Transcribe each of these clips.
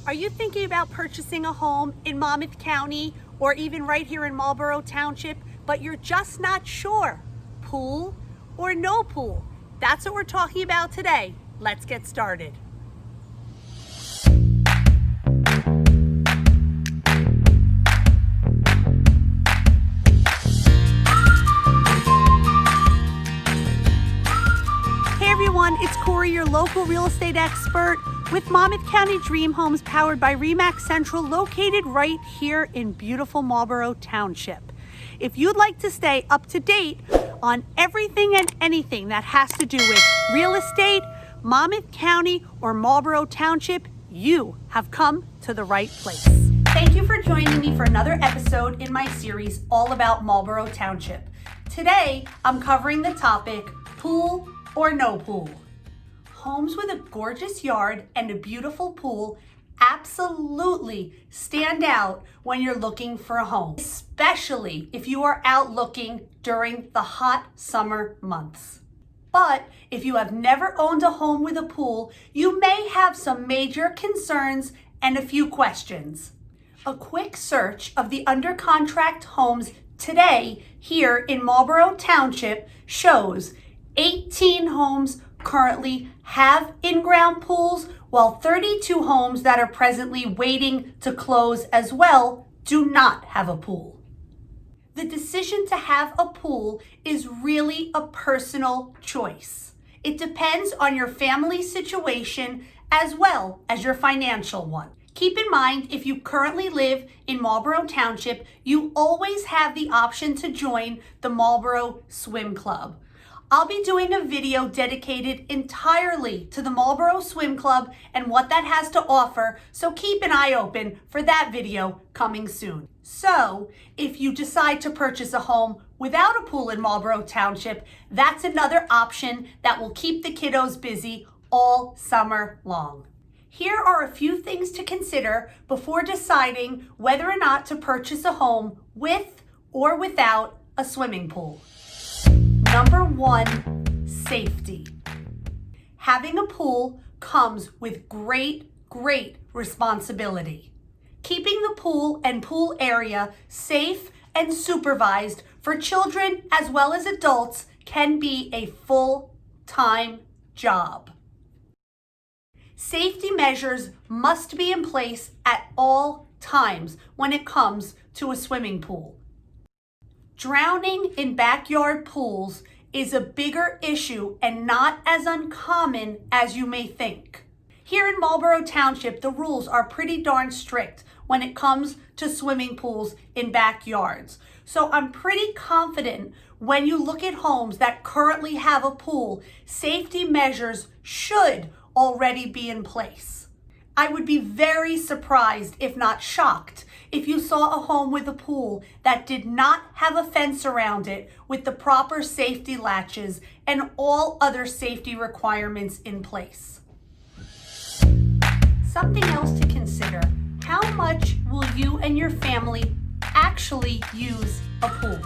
Are you thinking about purchasing a home in Monmouth County or even right here in Marlboro Township, but you're just not sure? Pool or no pool? That's what we're talking about today. Let's get started. Hey everyone, it's Cori, your local real estate expert with Monmouth County Dream Homes, powered by RE/MAX Central, located right here in beautiful Marlboro Township. If you'd like to stay up to date on everything and anything that has to do with real estate, Monmouth County, or Marlboro Township, you have come to the right place. Thank you for joining me for another episode in my series all about Marlboro Township. Today, I'm covering the topic, pool or no pool. Homes with a gorgeous yard and a beautiful pool absolutely stand out when you're looking for a home, especially if you are out looking during the hot summer months. But if you have never owned a home with a pool, you may have some major concerns and a few questions. A quick search of the under contract homes today here in Marlboro Township shows 18 homes currently have in-ground pools, while 32 homes that are presently waiting to close as well do not have a pool. The decision to have a pool is really a personal choice. It depends on your family situation as well as your financial one. Keep in mind, if you currently live in Marlboro Township, you always have the option to join the Marlboro Swim Club. I'll be doing a video dedicated entirely to the Marlboro Swim Club and what that has to offer, so keep an eye open for that video coming soon. So, if you decide to purchase a home without a pool in Marlboro Township, that's another option that will keep the kiddos busy all summer long. Here are a few things to consider before deciding whether or not to purchase a home with or without a swimming pool. Number one, safety. Having a pool comes with great responsibility. Keeping the pool and pool area safe and supervised for children as well as adults can be a full-time job. Safety measures must be in place at all times when it comes to a swimming pool. Drowning in backyard pools is a bigger issue and not as uncommon as you may think. Here in Marlboro Township, the rules are pretty darn strict when it comes to swimming pools in backyards. So I'm pretty confident when you look at homes that currently have a pool, safety measures should already be in place. I would be very surprised, if not shocked, if you saw a home with a pool that did not have a fence around it with the proper safety latches and all other safety requirements in place. Something else to consider, how much will you and your family actually use a pool?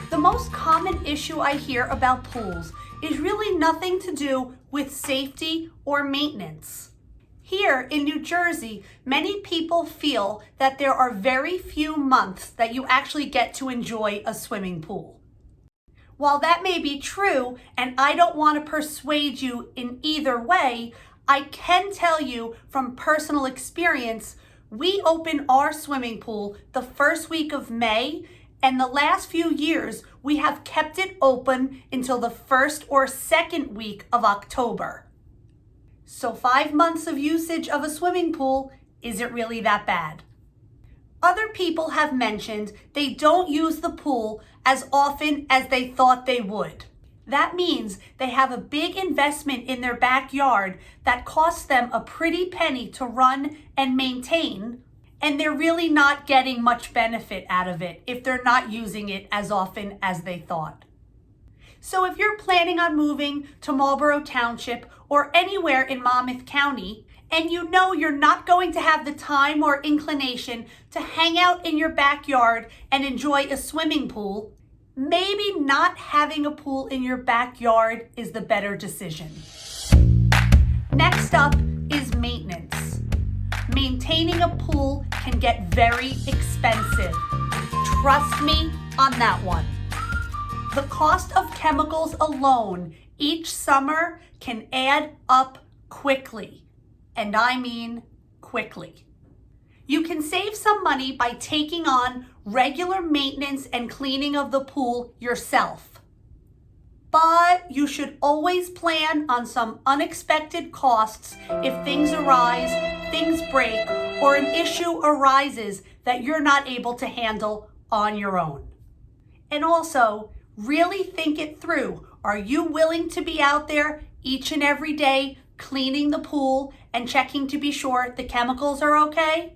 The most common issue I hear about pools is really nothing to do with safety or maintenance. Here in New Jersey, many people feel that there are very few months that you actually get to enjoy a swimming pool. While that may be true, and I don't want to persuade you in either way, I can tell you from personal experience, we open our swimming pool the first week of May, and the last few years we have kept it open until the first or second week of October. So 5 months of usage of a swimming pool isn't really that bad. Other people have mentioned they don't use the pool as often as they thought they would. That means they have a big investment in their backyard that costs them a pretty penny to run and maintain, and they're really not getting much benefit out of it if they're not using it as often as they thought. So if you're planning on moving to Marlboro Township or anywhere in Monmouth County, and you know you're not going to have the time or inclination to hang out in your backyard and enjoy a swimming pool, maybe not having a pool in your backyard is the better decision. Next up is maintenance. maintaining a pool can get very expensive. Trust me on that one. The cost of chemicals alone each summer can add up quickly, and I mean quickly. You can save some money by taking on regular maintenance and cleaning of the pool yourself. But you should always plan on some unexpected costs if things arise, things break, or an issue arises that you're not able to handle on your own. And also, really think it through. Are you willing to be out there each and every day cleaning the pool and checking to be sure the chemicals are okay?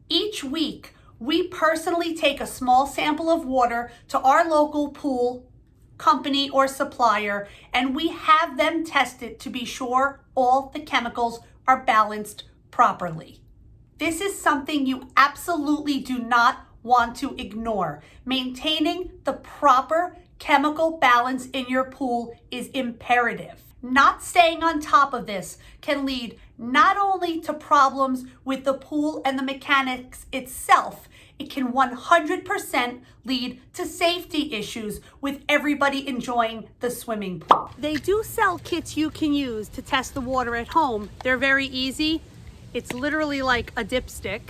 Each week, we personally take a small sample of water to our local pool company or supplier, and we have them tested to be sure all the chemicals are balanced properly. This is something you absolutely do not want to ignore. Maintaining the proper chemical balance in your pool is imperative. Not staying on top of this can lead not only to problems with the pool and the mechanics itself, it can 100% lead to safety issues with everybody enjoying the swimming pool. They do sell kits you can use to test the water at home. They're very easy. It's literally like a dipstick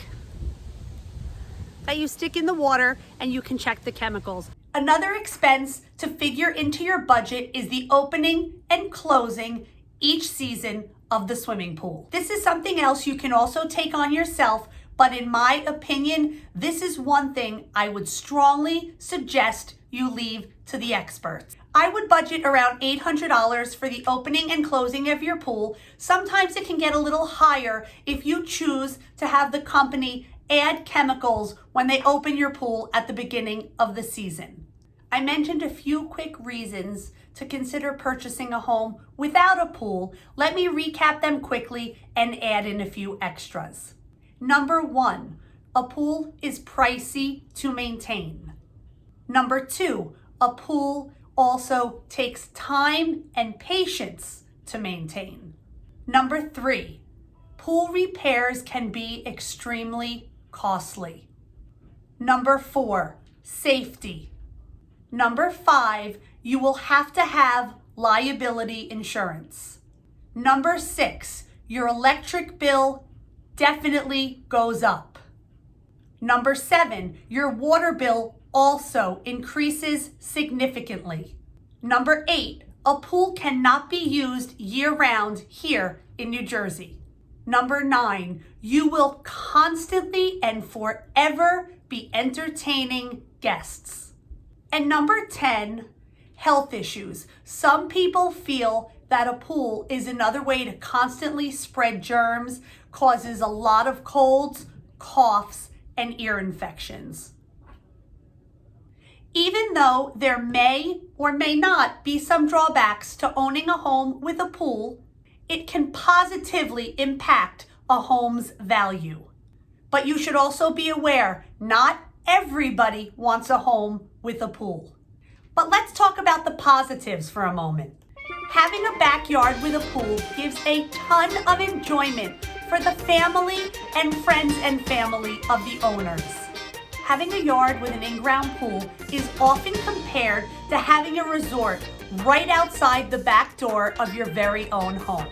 that you stick in the water and you can check the chemicals. Another expense to figure into your budget is the opening and closing each season of the swimming pool. This is something else you can also take on yourself, but in my opinion, this is one thing I would strongly suggest you leave to the experts. I would budget around $800 for the opening and closing of your pool. Sometimes it can get a little higher if you choose to have the company add chemicals when they open your pool at the beginning of the season. I mentioned a few quick reasons to consider purchasing a home without a pool. Let me recap them quickly and add in a few extras. Number 1, a pool is pricey to maintain. Number 2, a pool also takes time and patience to maintain. Number 3, pool repairs can be extremely costly. Number 4, safety. Number 5, you will have to have liability insurance. Number 6, your electric bill definitely goes up. Number 7, your water bill also increases significantly. Number 8, a pool cannot be used year-round here in New Jersey. Number 9, you will constantly and forever be entertaining guests. And number 10, health issues. Some people feel that a pool is another way to constantly spread germs, causes a lot of colds, coughs, and ear infections. Even though there may or may not be some drawbacks to owning a home with a pool, it can positively impact a home's value. But you should also be aware, not everybody wants a home with a pool. But let's talk about the positives for a moment. Having a backyard with a pool gives a ton of enjoyment for the family and friends and family of the owners. Having a yard with an in-ground pool is often compared to having a resort right outside the back door of your very own home.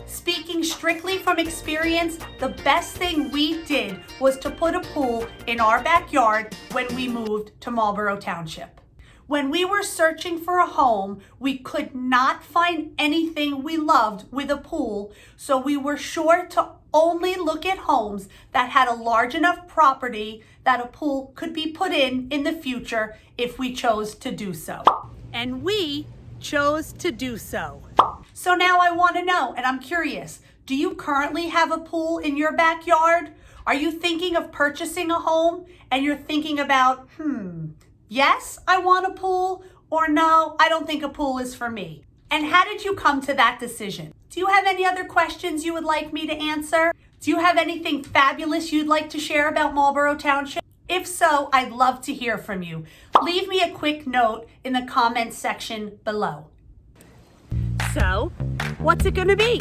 Speaking strictly from experience, the best thing we did was to put a pool in our backyard when we moved to Marlboro Township. When we were searching for a home, we could not find anything we loved with a pool, so we were sure to only look at homes that had a large enough property that a pool could be put in the future if we chose to do so. And we chose to do so. So now I want to know, and I'm curious, do you currently have a pool in your backyard? Are you thinking of purchasing a home and you're thinking about, yes, I want a pool, or no, I don't think a pool is for me? And how did you come to that decision? Do you have any other questions you would like me to answer? Do you have anything fabulous you'd like to share about Marlboro Township? If so, I'd love to hear from you. Leave me a quick note in the comments section below. So, what's it gonna be?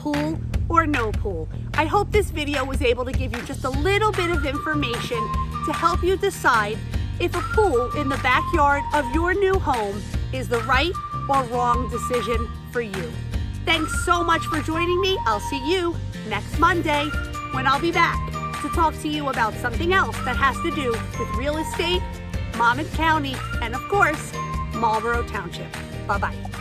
pool or no pool. I hope this video was able to give you just a little bit of information to help you decide if a pool in the backyard of your new home is the right or wrong decision for you. Thanks so much for joining me. I'll see you next Monday when I'll be back to talk to you about something else that has to do with real estate, Monmouth County, and of course, Marlboro Township. Bye-bye.